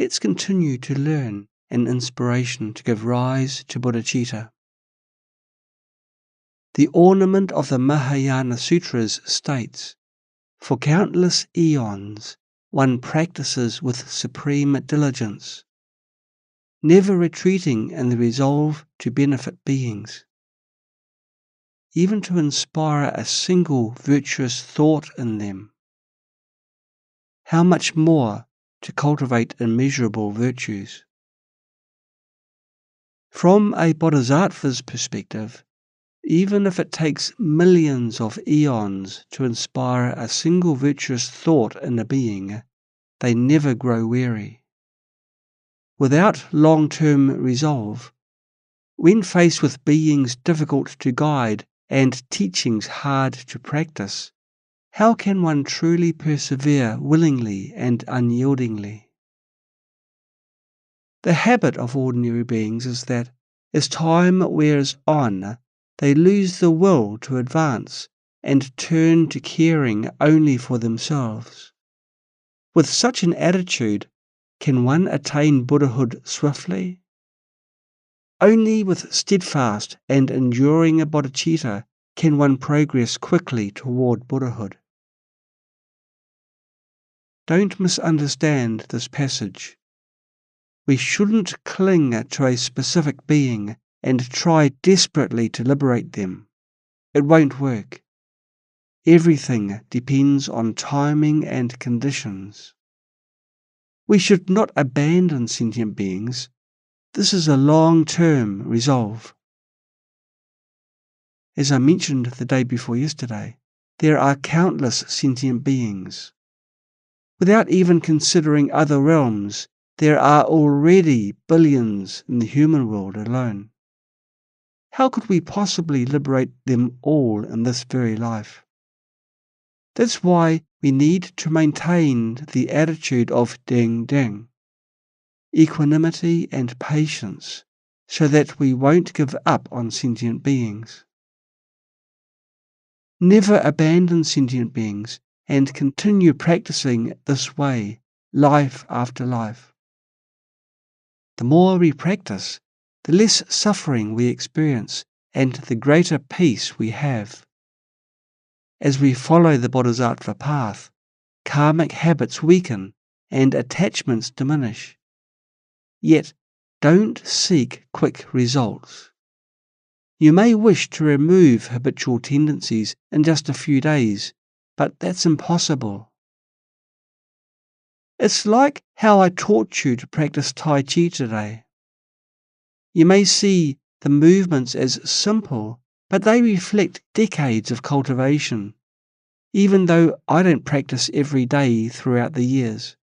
let's continue to learn an inspiration to give rise to Bodhicitta. The ornament of the Mahayana Sutras states, "For countless eons, one practices with supreme diligence, never retreating in the resolve to benefit beings, even to inspire a single virtuous thought in them. How much more to cultivate immeasurable virtues?" From a bodhisattva's perspective, even if it takes millions of eons to inspire a single virtuous thought in a being, they never grow weary. Without long-term resolve, when faced with beings difficult to guide and teachings hard to practice, how can one truly persevere willingly and unyieldingly? The habit of ordinary beings is that, as time wears on, they lose the will to advance and turn to caring only for themselves. With such an attitude, can one attain Buddhahood swiftly? Only with steadfast and enduring bodhicitta can one progress quickly toward Buddhahood. Don't misunderstand this passage. We shouldn't cling to a specific being and try desperately to liberate them. It won't work. Everything depends on timing and conditions. We should not abandon sentient beings. This is a long-term resolve. As I mentioned the day before yesterday, there are countless sentient beings. Without even considering other realms, there are already billions in the human world alone. How could we possibly liberate them all in this very life? That's why we need to maintain the attitude of ding ding, equanimity and patience, so that we won't give up on sentient beings. Never abandon sentient beings and continue practicing this way, life after life. The more we practice, the less suffering we experience and the greater peace we have. As we follow the bodhisattva path, karmic habits weaken and attachments diminish. Yet, don't seek quick results. You may wish to remove habitual tendencies in just a few days, but that's impossible. It's like how I taught you to practice Tai Chi today. You may see the movements as simple, but they reflect decades of cultivation, even though I don't practice every day throughout the years.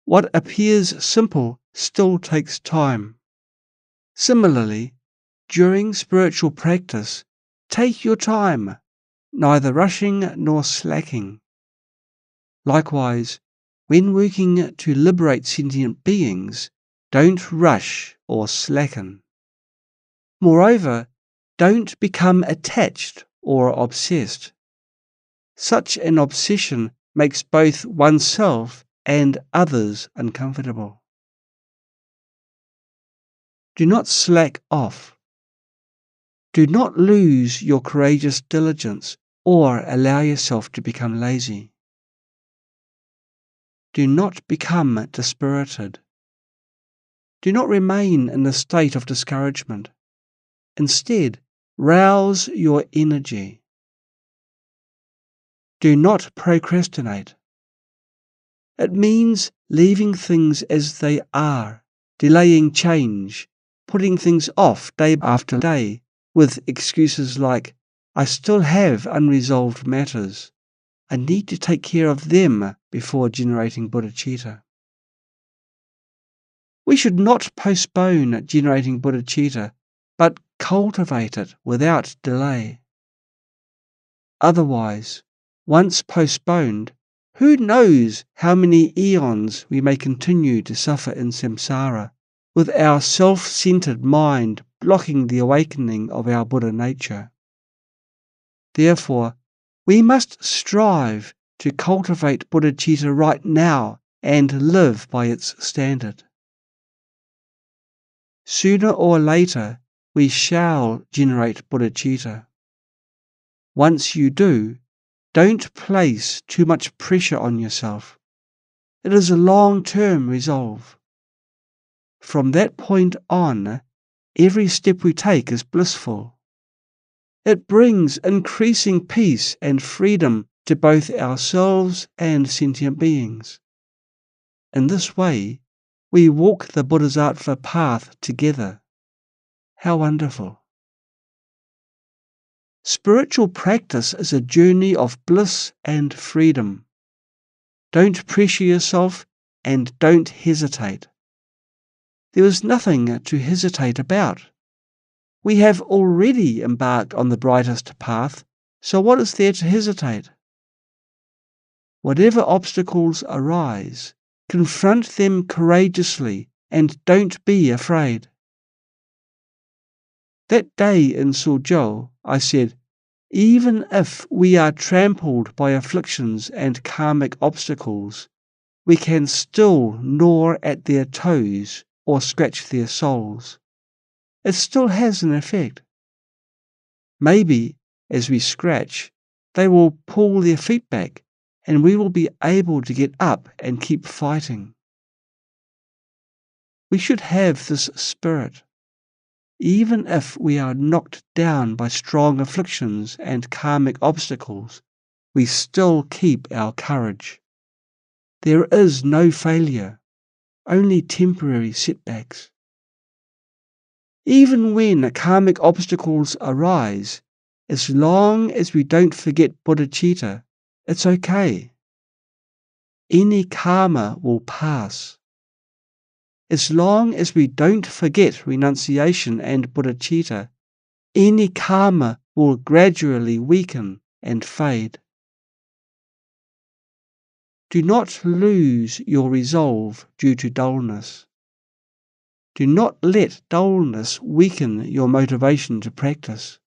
What appears simple still takes time. Similarly, during spiritual practice, take your time, neither rushing nor slacking. Likewise, when working to liberate sentient beings, don't rush or slacken. Moreover, don't become attached or obsessed. Such an obsession makes both oneself and others uncomfortable. Do not slack off. Do not lose your courageous diligence or allow yourself to become lazy. Do not become dispirited. Do not remain in a state of discouragement. Instead, rouse your energy. Do not procrastinate. It means leaving things as they are, delaying change, putting things off day after day, with excuses like, "I still have unresolved matters. I need to take care of them before generating Bodhicitta." We should not postpone generating Bodhicitta, but cultivate it without delay. Otherwise, once postponed, who knows how many eons we may continue to suffer in samsara, with our self-centered mind blocking the awakening of our Buddha nature. Therefore, we must strive to cultivate Bodhicitta right now and live by its standard. Sooner or later, we shall generate bodhicitta. Once you do, don't place too much pressure on yourself. It is a long-term resolve. From that point on, every step we take is blissful. It brings increasing peace and freedom to both ourselves and sentient beings. In this way, we walk the bodhisattva path together. How wonderful! Spiritual practice is a journey of bliss and freedom. Don't pressure yourself and don't hesitate. There is nothing to hesitate about. We have already embarked on the brightest path, so what is there to hesitate? Whatever obstacles arise, confront them courageously and don't be afraid. That day in Suzhou, I said, even if we are trampled by afflictions and karmic obstacles, we can still gnaw at their toes or scratch their soles. It still has an effect. Maybe, as we scratch, they will pull their feet back and we will be able to get up and keep fighting. We should have this spirit. Even if we are knocked down by strong afflictions and karmic obstacles, we still keep our courage. There is no failure, only temporary setbacks. Even when karmic obstacles arise, as long as we don't forget bodhicitta, it's okay. Any karma will pass. As long as we don't forget renunciation and bodhicitta, any karma will gradually weaken and fade. Do not lose your resolve due to dullness. Do not let dullness weaken your motivation to practice.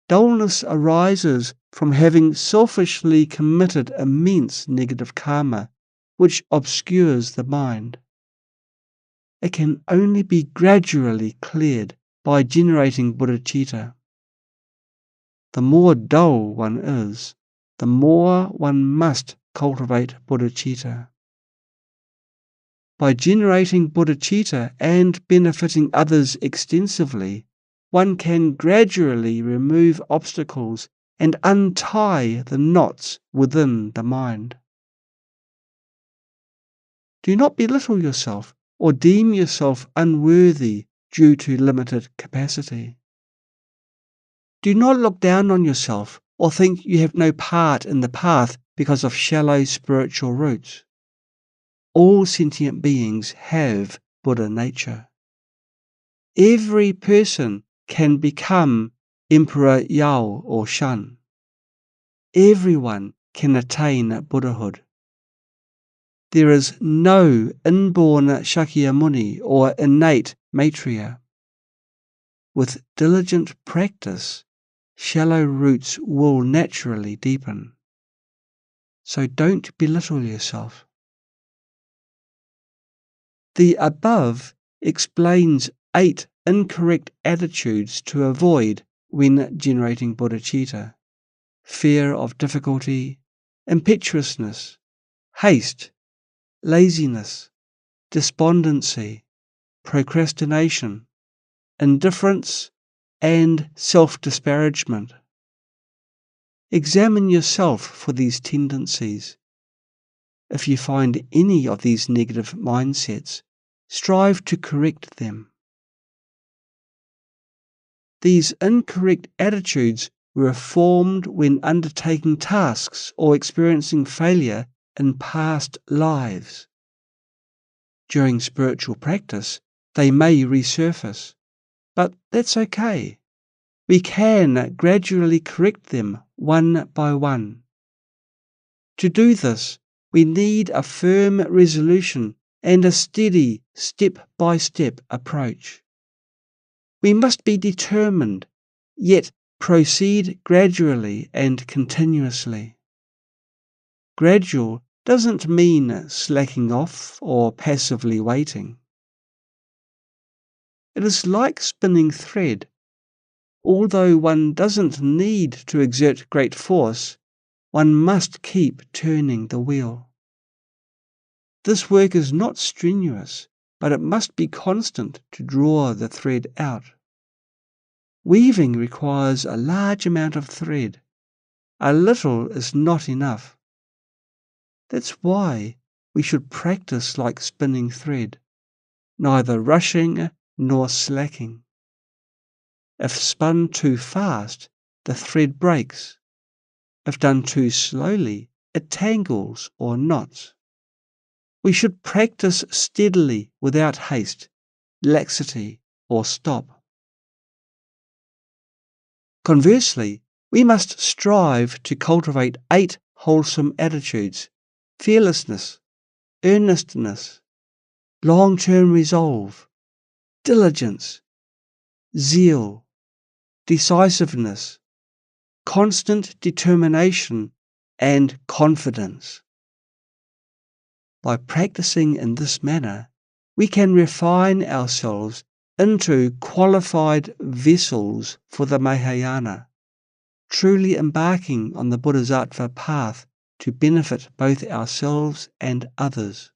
Dullness arises from having selfishly committed immense negative karma, which obscures the mind. It can only be gradually cleared by generating bodhicitta. The more dull one is, the more one must cultivate bodhicitta. By generating bodhicitta and benefiting others extensively, one can gradually remove obstacles and untie the knots within the mind. Do not belittle yourself or deem yourself unworthy due to limited capacity. Do not look down on yourself or think you have no part in the path because of shallow spiritual roots. All sentient beings have Buddha nature. Every person can become Emperor Yao or Shan. Everyone can attain Buddhahood. There is no inborn Shakyamuni or innate Maitreya. With diligent practice, shallow roots will naturally deepen. So don't belittle yourself. The above explains 8 incorrect attitudes to avoid when generating bodhicitta: fear of difficulty, impetuousness, haste, laziness, despondency, procrastination, indifference, and self-disparagement. Examine yourself for these tendencies. If you find any of these negative mindsets, strive to correct them. These incorrect attitudes were formed when undertaking tasks or experiencing failure in past lives. During spiritual practice, they may resurface, but that's okay. We can gradually correct them one by one. To do this, we need a firm resolution and a steady step-by-step approach. We must be determined, yet proceed gradually and continuously. Gradual doesn't mean slacking off or passively waiting. It is like spinning thread. Although one doesn't need to exert great force, one must keep turning the wheel. This work is not strenuous, but it must be constant to draw the thread out. Weaving requires a large amount of thread. A little is not enough. That's why we should practice like spinning thread, neither rushing nor slacking. If spun too fast, the thread breaks. If done too slowly, it tangles or knots. We should practice steadily without haste, laxity, or stop. Conversely, we must strive to cultivate 8 wholesome attitudes: fearlessness, earnestness, long-term resolve, diligence, zeal, decisiveness, constant determination, and confidence. By practicing in this manner, we can refine ourselves into qualified vessels for the Mahayana, truly embarking on the Bodhisattva path to benefit both ourselves and others.